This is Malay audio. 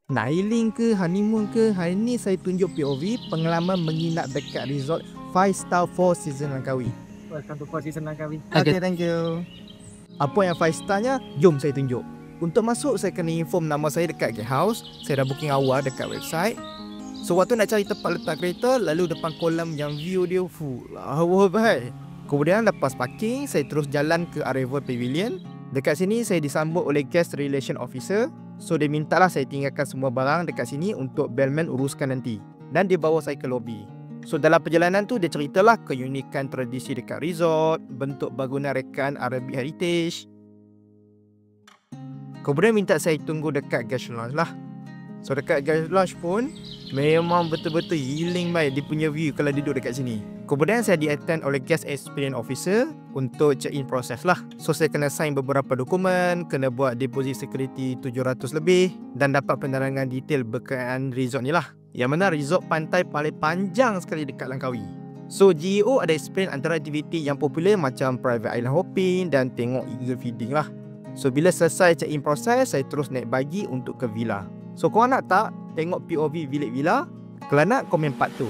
Nak healing ke, honeymoon ke, hari ni saya tunjuk POV pengalaman menginap dekat resort 5 star 4 season Langkawi. Welcome to 4 season Langkawi. Okay, thank you. Apa yang 5 starnya? Jom saya tunjuk. Untuk masuk, saya kena inform nama saya dekat guest house. Saya dah booking awal dekat website. So, waktu nak cari tempat letak kereta, lalu depan kolam yang view dia full. Baik. Kemudian lepas parking, saya terus jalan ke Arrival Pavilion. Dekat sini, saya disambut oleh Guest Relation Officer. So, dia mintalah saya tinggalkan semua barang dekat sini untuk bellman uruskan nanti. Dan dia bawa saya ke lobby. So, dalam perjalanan tu, dia ceritalah keunikan tradisi dekat resort, bentuk bangunan rekaan Arabic Heritage. Kemudian minta saya tunggu dekat guest lounge lah. So, dekat guest lounge pun memang betul-betul healing baik dia punya view kalau duduk dekat sini. Kemudian saya di-attend oleh guest experience officer untuk check-in proses lah. So, saya kena sign beberapa dokumen, kena buat deposit security 700 lebih dan dapat penerangan detail berkaitan resort ni lah. Yang mana resort pantai paling panjang sekali dekat Langkawi. So, GEO ada experience antara aktiviti yang popular macam private island hopping dan tengok eagle feeding lah. So, bila selesai check-in proses, saya terus naik bagi untuk ke villa. So, korang nak tak tengok POV bilik villa? Kalau nak, komen part tu.